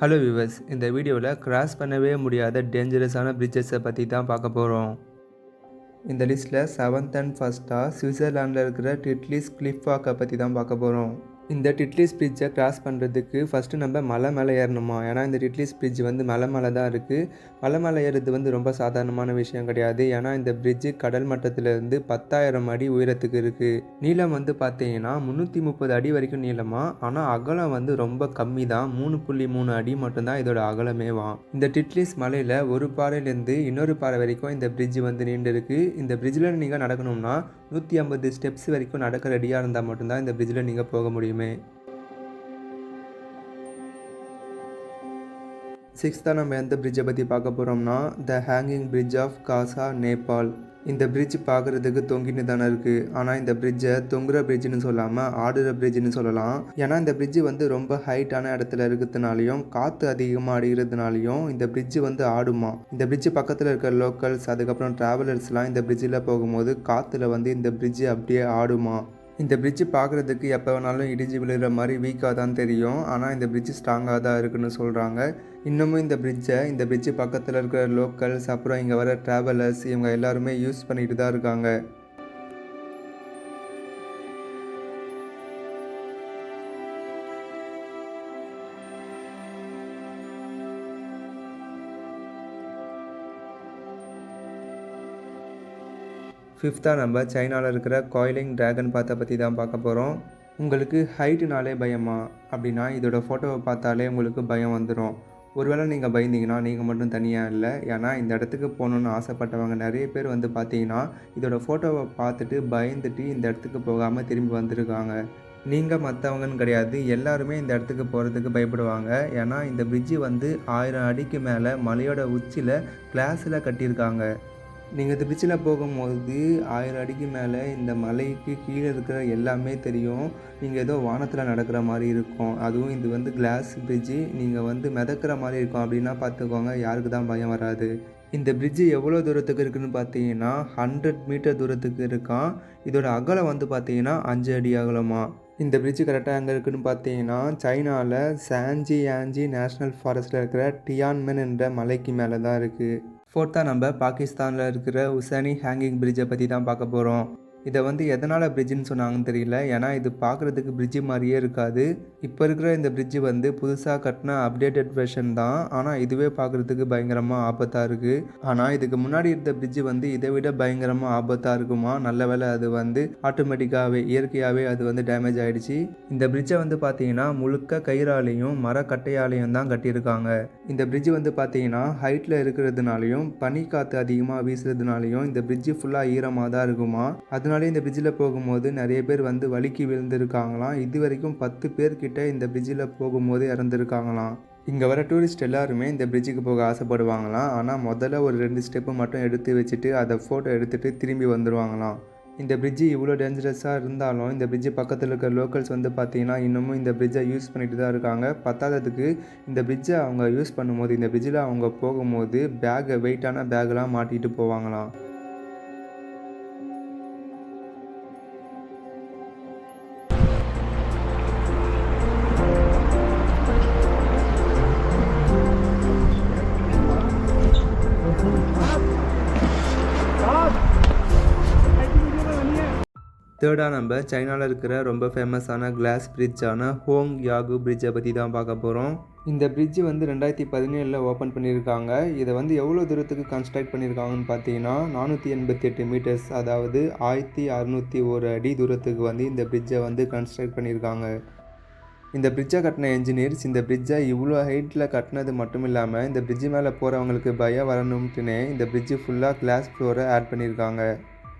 Hello viewers, இந்த வீடியோவில் cross பண்ணவே முடியாத டேஞ்சரஸான பிரிட்ஜஸை பற்றி தான் பார்க்க போகிறோம். இந்த லிஸ்ட்டில் 7th அண்ட் ஃபஸ்ட்டாக சுவிட்சர்லாண்டில் இருக்கிற டிட்லிஸ் கிளிஃப் வாக்கை பற்றி தான் பார்க்க போகிறோம். இந்த டிட்லிஸ் பிரிட்ஜை கிராஸ் பண்ணுறதுக்கு ஃபஸ்ட்டு நம்ம மலை மேலே ஏறணுமா. ஏன்னா இந்த டிட்லிஸ் பிரிட்ஜ் வந்து மலை மேலே தான் இருக்குது. மலை மேலே ஏறுறது வந்து ரொம்ப சாதாரணமான விஷயம் கிடையாது. ஏன்னா இந்த பிரிட்ஜு கடல் மட்டத்திலேருந்து 10,000 அடி உயரத்துக்கு இருக்குது. நீளம் வந்து பார்த்தீங்கன்னா 330 அடி வரைக்கும் நீளமாக, ஆனால் அகலம் வந்து ரொம்ப கம்மி தான். 3.3 அடி மட்டும்தான் இதோட அகலமேவாம். இந்த டிட்லிஸ் மலையில் ஒரு பாறையிலேருந்து இன்னொரு பாறை வரைக்கும் இந்த பிரிட்ஜ் வந்து நீண்டு இருக்குது. இந்த பிரிட்ஜில் நீங்கள் நடக்கணும்னா 150 ஸ்டெப்ஸ் வரைக்கும் நடக்க ரெடியாக இருந்தால் மட்டும்தான் இந்த பிரிட்ஜில் நீங்கள் போக முடியுமே. 6th நம்ம எந்த பிரிட்ஜை பற்றி பார்க்க போகிறோம்னா த ஹேங்கிங் பிரிட்ஜ் ஆஃப் காசா, நேபாள். இந்த பிரிட்ஜ் பார்க்குறதுக்கு தொங்கின்னு தானே இருக்குது. ஆனால் இந்த பிரிட்ஜை தொங்குற பிரிட்ஜுன்னு சொல்லாமல் ஆடுற பிரிட்ஜுன்னு சொல்லலாம். ஏன்னா இந்த பிரிட்ஜு வந்து ரொம்ப ஹைட்டான இடத்துல இருக்கிறதுனாலையும் காற்று அதிகமாக அடிக்கிறதுனாலையும் இந்த பிரிட்ஜு வந்து ஆடுமா. இந்த பிரிட்ஜு பக்கத்தில் இருக்கிற லோக்கல்ஸ் அதுக்கப்புறம் ட்ராவலர்ஸ்லாம் இந்த பிரிட்ஜில் போகும்போது காற்றுல வந்து இந்த பிரிட்ஜு அப்படியே ஆடுமா. இந்த பிரிட்ஜு பார்க்குறதுக்கு எப்போ வேணாலும் இடிஞ்சு விழுகிற மாதிரி வீக்காக தான் தெரியும். ஆனால் இந்த பிரிட்ஜு ஸ்ட்ராங்காக தான் இருக்குன்னு சொல்கிறாங்க. இன்னமும் இந்த பிரிட்ஜு பக்கத்தில் இருக்கிற லோக்கல்ஸ் அப்புறம் இங்கே வர ட்ராவலர்ஸ் இவங்க எல்லாருமே யூஸ் பண்ணிட்டு தான் இருக்காங்க. ஃபிஃப்த்தாக நம்ம சைனாவில் இருக்கிற காயிலிங் ட்ராகன் பாத்தை பற்றி தான் பார்க்க போகிறோம். உங்களுக்கு ஹைட்டுனாலே பயமா அப்படின்னா இதோட ஃபோட்டோவை பார்த்தாலே உங்களுக்கு பயம் வந்துடும். ஒருவேளை நீங்கள் பயந்தீங்கன்னா நீங்கள் மட்டும் தனியாக இல்லை. ஏன்னா இந்த இடத்துக்கு போகணுன்னு ஆசைப்பட்டவங்க நிறைய பேர் வந்து பார்த்தீங்கன்னா இதோட ஃபோட்டோவை பார்த்துட்டு பயந்துட்டு இந்த இடத்துக்கு போகாமல் திரும்பி வந்திருக்காங்க. நீங்கள் மற்றவங்கன்னு கிடையாது, எல்லாருமே இந்த இடத்துக்கு போகிறதுக்கு பயப்படுவாங்க. ஏன்னா இந்த பிரிட்ஜு வந்து 1000 அடிக்கு மேலே மலையோட உச்சியில் கிளாஸில் கட்டியிருக்காங்க. நீங்கள் இந்த பிரிட்ஜில் போகும்போது 1000 அடிக்கு மேலே இந்த மலைக்கு கீழே இருக்கிற எல்லாமே தெரியும். நீங்கள் ஏதோ வானத்தில் நடக்கிற மாதிரி இருக்கும். அதுவும் இது வந்து கிளாஸ் பிரிட்ஜு, நீங்கள் வந்து மிதக்கிற மாதிரி இருக்கும். அப்படின்னா பார்த்துக்கோங்க, யாருக்கு தான் பயம் வராது. இந்த பிரிட்ஜு எவ்வளோ தூரத்துக்கு இருக்குதுன்னு பார்த்தீங்கன்னா 100 மீட்டர் தூரத்துக்கு இருக்கான். இதோட அகலம் வந்து பார்த்தீங்கன்னா 5 அடி அகலமா. இந்த பிரிட்ஜு கரெக்டாக எங்கே இருக்குதுன்னு பார்த்தீங்கன்னா சைனாவில் சான்ஜியான்ஜி நேஷ்னல் ஃபாரஸ்ட்டில் இருக்கிற டியான்மென் என்ற மலைக்கு மேலே தான் இருக்குது. 4th நம்ம பாகிஸ்தானில் இருக்கிற உசானி ஹேங்கிங் பிரிட்ஜை பற்றி தான் பார்க்க போகிறோம். இதை வந்து எதனால் பிரிட்ஜுன்னு சொன்னாங்கன்னு தெரியல. ஏன்னா இது பார்க்குறதுக்கு பிரிட்ஜு மாதிரியே இருக்காது. இப்போ இருக்கிற இந்த பிரிட்ஜு வந்து புதுசாக கட்டின அப்டேட்டட் வெர்ஷன் தான். ஆனால் இதுவே பார்க்குறதுக்கு பயங்கரமாக ஆபத்தாக இருக்குது. ஆனால் இதுக்கு முன்னாடி இருந்த பிரிட்ஜு வந்து இதை விட பயங்கரமாக ஆபத்தாக இருக்குமா. நல்ல வேளை அது வந்து ஆட்டோமேட்டிக்காகவே இயற்கையாகவே அது வந்து டேமேஜ் ஆகிடுச்சு. இந்த பிரிட்ஜை வந்து பார்த்தீங்கன்னா முழுக்க கயிறாலையும் மரக்கட்டையாலையும் தான் கட்டியிருக்காங்க. இந்த பிரிட்ஜு வந்து பார்த்தீங்கன்னா ஹைட்டில் இருக்கிறதுனாலையும் பனி காற்று அதிகமாக வீசுறதுனாலையும் இந்த பிரிட்ஜு ஃபுல்லாக ஈரமாக தான் இருக்குமா. அதனாலே இந்த பிரிட்ஜில் போகும்போது நிறைய பேர் வந்து வலிக்கு விழுந்திருக்காங்களாம். இது வரைக்கும் 10 பேர்கிட்ட இந்த பிரிட்ஜில் போகும்போது இறந்துருக்காங்களாம். இங்கே வர டூரிஸ்ட் எல்லாருமே இந்த பிரிட்ஜுக்கு போக ஆசைப்படுவாங்களாம். ஆனால் முதல்ல ஒரு 2 ஸ்டெப்பு மட்டும் எடுத்து வச்சுட்டு அதை ஃபோட்டோ எடுத்துகிட்டு திரும்பி வந்துடுவாங்களாம். இந்த பிரிட்ஜு இவ்வளோ டேஞ்சரஸாக இருந்தாலும் இந்த பிரிட்ஜு பக்கத்தில் இருக்கிற லோக்கல்ஸ் வந்து பார்த்தீங்கன்னா இன்னமும் இந்த பிரிட்ஜை யூஸ் பண்ணிட்டு தான் இருக்காங்க. பத்தாததுக்கு இந்த பிரிட்ஜை அவங்க யூஸ் பண்ணும்போது இந்த பிரிட்ஜில் அவங்க போகும்போது வெயிட்டான பேக்கெலாம் மாட்டிகிட்டு போவாங்களாம். தேர்டாக நம்ம சைனாவில் இருக்கிற ரொம்ப ஃபேமஸான கிளாஸ் பிரிட்ஜான ஹோங் யாகு பிரிட்ஜை பற்றி தான் பார்க்க போகிறோம். இந்த பிரிட்ஜு வந்து 2017 ஓப்பன் பண்ணியிருக்காங்க. இதை வந்து எவ்வளோ தூரத்துக்கு கன்ஸ்ட்ரக்ட் பண்ணியிருக்காங்கன்னு பார்த்தீங்கன்னா 488 மீட்டர்ஸ், அதாவது 1601 அடி தூரத்துக்கு வந்து இந்த பிரிட்ஜை வந்து கன்ஸ்ட்ரக்ட் பண்ணியிருக்காங்க. இந்த பிரிட்ஜை கட்டின என்ஜினியர்ஸ் இந்த பிரிட்ஜை இவ்வளோ ஹைட்டில் கட்டினது மட்டும் இல்லாமல் இந்த பிரிட்ஜு மேலே போகிறவங்களுக்கு பயம் வரணும்ட்டுனே இந்த பிரிட்ஜு ஃபுல்லாக கிளாஸ் ஃப்ளோரை ஆட் பண்ணியிருக்காங்க.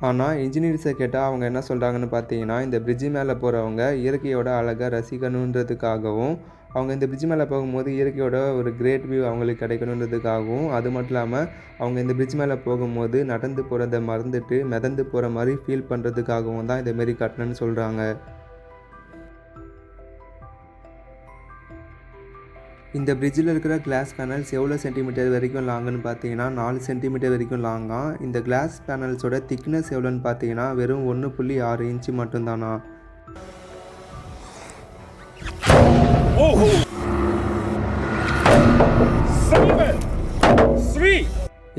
ஆனால் இன்ஜினியர்ஸை கேட்டால் அவங்க என்ன சொல்கிறாங்கன்னு பார்த்தீங்கன்னா இந்த பிரிட்ஜு மேலே போகிறவங்க இயற்கையோட அழகை ரசிக்கணுன்றதுக்காகவும், அவங்க இந்த பிரிட்ஜு மேலே போகும்போது இயற்கையோட ஒரு கிரேட் வியூ அவங்களுக்கு கிடைக்கணுன்றதுக்காகவும், அது மட்டும் இல்லாமல் அவங்க இந்த பிரிட்ஜ் மேலே போகும்போது நடந்து போகிறத மறந்துட்டு மிதந்து போகிற மாதிரி ஃபீல் பண்ணுறதுக்காகவும் தான் இதேமாரி கட்டணுன்னு சொல்கிறாங்க. இந்த பிரிட்ஜில் இருக்கிற கிளாஸ் பேனல்ஸ் எவ்வளோ சென்டிமீட்டர் வரைக்கும் லாங்குன்னு பார்த்தீங்கன்னா 4 சென்டிமீட்டர் வரைக்கும் லாங்காக. இந்த கிளாஸ் பேனல்ஸோட திக்னஸ் எவ்வளோன்னு பார்த்தீங்கன்னா வெறும் 1.6 இன்ச்சு மட்டும்தானா.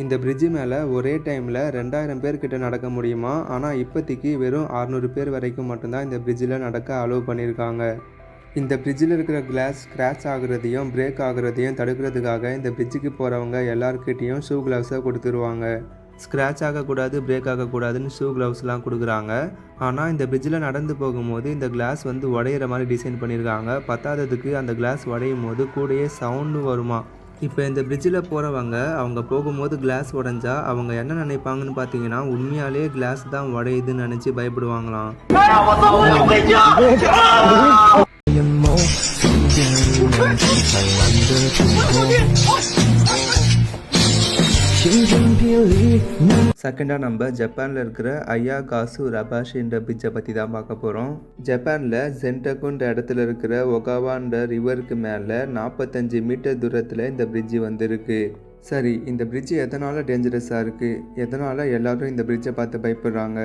இந்த பிரிட்ஜு மேலே ஒரே டைமில் 2000 பேர்கிட்ட நடக்க முடியுமா? ஆனால் இப்போதைக்கு வெறும் 600 பேர் வரைக்கும் மட்டும்தான் இந்த பிரிட்ஜில் நடக்க அலோவ் பண்ணியிருக்காங்க. இந்த பிரிட்ஜில் இருக்கிற கிளாஸ் ஸ்க்ராட்ச் ஆகுறதையும் பிரேக் ஆகுறதையும் தடுக்கிறதுக்காக இந்த பிரிட்ஜுக்கு போகிறவங்க எல்லாருக்கிட்டேயும் ஷூ கிளவுஸை கொடுத்துருவாங்க. ஸ்க்ராட்ச் ஆகக்கூடாது, பிரேக் ஆகக்கூடாதுன்னு ஷூ கிளவுஸ்லாம் கொடுக்குறாங்க. ஆனால் இந்த பிரிட்ஜில் நடந்து போகும்போது இந்த கிளாஸ் வந்து உடையிற மாதிரி டிசைன் பண்ணியிருக்காங்க. பத்தாததுக்கு அந்த கிளாஸ் உடையும் போது கூடயே சவுண்டு வருமா. இப்போ இந்த பிரிட்ஜில் போகிறவங்க அவங்க போகும்போது கிளாஸ் உடஞ்சா அவங்க என்ன நினைப்பாங்கன்னு பார்த்தீங்கன்னா, உண்மையாலே கிளாஸ் தான் உடையுதுன்னு நினச்சி பயப்படுவாங்களாம். செகண்டாக நம்ம ஜப்பானில் இருக்கிற ஐயாகாசு ரபாஷின்ற பிரிட்ஜை பற்றி தான் பார்க்க போகிறோம். ஜப்பானில் சென்டகுன்ற இடத்துல இருக்கிற ஒகாவான்ற ரிவருக்கு மேலே 45 மீட்டர் தூரத்தில் இந்த பிரிட்ஜு வந்துருக்கு. சரி, இந்த பிரிட்ஜு எதனால் டேஞ்சரஸாக இருக்குது? எதனால் எல்லோரும் இந்த பிரிட்ஜை பார்த்து பயப்படுறாங்க?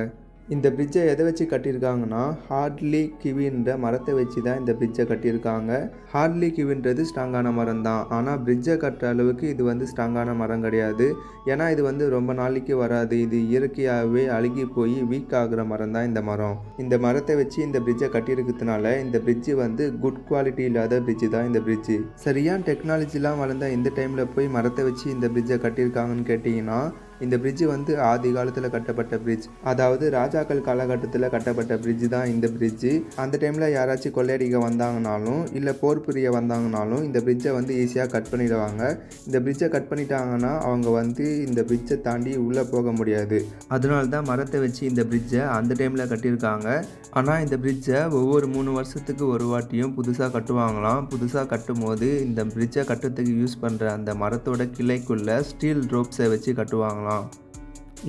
இந்த பிரிட்ஜை எதை வச்சு கட்டியிருக்காங்கன்னா, ஹார்ட்லி கிவின்ற மரத்தை வச்சு தான் இந்த பிரிட்ஜை கட்டியிருக்காங்க. ஹார்ட்லி கிவின்றது ஸ்ட்ராங்கான மரம் தான், ஆனால் பிரிட்ஜை கட்டுற அளவுக்கு இது வந்து ஸ்ட்ராங்கான மரம் கிடையாது. ஏன்னா இது வந்து ரொம்ப நாளைக்கு வராது. இது இயற்கையாகவே அழுகி போய் வீக் ஆகுற மரம் தான் இந்த மரம். இந்த மரத்தை வச்சு இந்த பிரிட்ஜை கட்டியிருக்கிறதுனால இந்த பிரிட்ஜு வந்து குட் குவாலிட்டி இல்லாத பிரிட்ஜு தான் இந்த பிரிட்ஜு. சரியான டெக்னாலஜிலாம் வளர்ந்த இந்த டைமில் போய் மரத்தை வச்சு இந்த பிரிட்ஜை கட்டியிருக்காங்கன்னு கேட்டிங்கன்னா, இந்த பிரிட்ஜு வந்து ஆதி காலத்தில் கட்டப்பட்ட பிரிட்ஜ். அதாவது ராஜாக்கள் காலகட்டத்தில் கட்டப்பட்ட பிரிட்ஜு தான் இந்த பிரிட்ஜு. அந்த டைமில் யாராச்சும் கொள்ளையடிக்க வந்தாங்கனாலும் இல்லை போர் புரிய வந்தாங்கனாலும் இந்த பிரிட்ஜை வந்து ஈஸியாக கட் பண்ணிடுவாங்க. இந்த பிரிட்ஜை கட் பண்ணிட்டாங்கன்னா அவங்க வந்து இந்த பிரிட்ஜை தாண்டி உள்ளே போக முடியாது. அதனால தான் மரத்தை வச்சு இந்த பிரிட்ஜை அந்த டைமில் கட்டியிருக்காங்க. ஆனால் இந்த பிரிட்ஜை ஒவ்வொரு 3 வருஷத்துக்கு ஒரு வாட்டியும் புதுசாக கட்டுவாங்களாம். புதுசாக கட்டும் போது இந்த பிரிட்ஜை கட்டுறதுக்கு யூஸ் பண்ணுற அந்த மரத்தோட கிளைக்குள்ளே ஸ்டீல் ரோப்ஸை வச்சு கட்டுவாங்களாம்.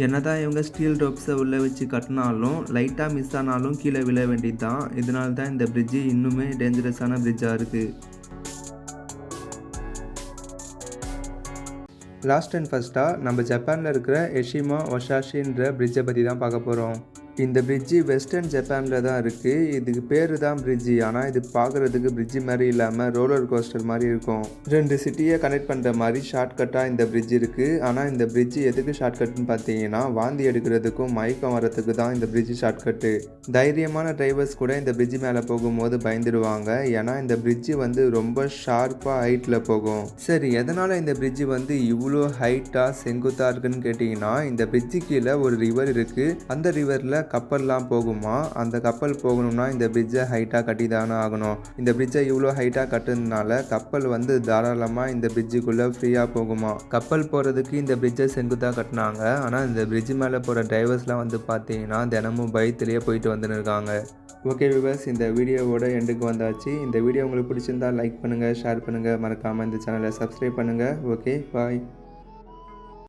என்னதான் இவங்க ஸ்டீல் ரோப்ஸை உள்ளே வச்சு கட்டினாலும் லைட்டாக மிஸ் ஆனாலும் கீழே விழ வேண்டியது தான். இதனால தான் இந்த பிரிட்ஜு இன்னுமே டேஞ்சரஸான பிரிட்ஜாக இருக்குது. லாஸ்ட் அண்ட் ஃபஸ்ட்டாக நம்ம ஜப்பானில் இருக்கிற எஷிமா ஒஷாஷின்ற பிரிட்ஜை பற்றி தான் பார்க்க போகிறோம். இந்த பிரிட்ஜு வெஸ்டர்ன் ஜப்பானில் தான் இருக்குது. இதுக்கு பேர் தான் பிரிட்ஜு, ஆனால் இது பார்க்குறதுக்கு பிரிட்ஜு மாதிரி இல்லாமல் ரோலர் கோஸ்டர் மாதிரி இருக்கும். 2 சிட்டியை கனெக்ட் பண்ணுற மாதிரி ஷார்ட்கட்டாக இந்த பிரிட்ஜ் இருக்குது. ஆனால் இந்த பிரிட்ஜு எதுக்கு ஷார்ட்கட்னு பார்த்தீங்கன்னா, வாந்தி எடுக்கிறதுக்கும் மயக்கம் வரத்துக்கு தான் இந்த பிரிட்ஜு ஷார்ட்கட்டு. தைரியமான டிரைவர்ஸ் கூட இந்த பிரிட்ஜு மேலே போகும்போது பயந்துடுவாங்க. ஏன்னா இந்த பிரிட்ஜு வந்து ரொம்ப ஷார்ப்பாக ஹைட்டில் போகும். சரி, எதனால் இந்த பிரிட்ஜு வந்து இவ்வளோ ஹைட்டாக செங்குத்தாக இருக்குன்னு கேட்டிங்கன்னா, இந்த பிரிட்ஜு கீழே ஒரு ரிவர் இருக்குது. அந்த ரிவரில் கப்பல்லாம் போகுமா. அந்த கப்பல் போகணும்னா இந்த பிரிட்ஜை ஹைட்டாக கட்டி தானே ஆகணும். இந்த பிரிட்ஜை இவ்வளோ ஹைட்டாக கட்டுறதுனால கப்பல் வந்து தாராளமாக இந்த பிரிட்ஜுக்குள்ளே ஃப்ரீயாக போகுமா. கப்பல் போகிறதுக்கு இந்த பிரிட்ஜை செங்குத்தாக கட்டினாங்க. ஆனால் இந்த பிரிட்ஜு மேலே போகிற டிரைவர்ஸ்லாம் வந்து பார்த்தீங்கன்னா தினமும் பயத்திலேயே போயிட்டு வந்துன்னு இருக்காங்க. ஓகே வியூவர்ஸ், இந்த வீடியோவோட எண்டுக்கு வந்தாச்சு. இந்த வீடியோ உங்களுக்கு பிடிச்சிருந்தால் லைக் பண்ணுங்கள், ஷேர் பண்ணுங்கள், மறக்காமல் இந்த சேனலை சப்ஸ்கிரைப் பண்ணுங்கள். ஓகே, பாய்.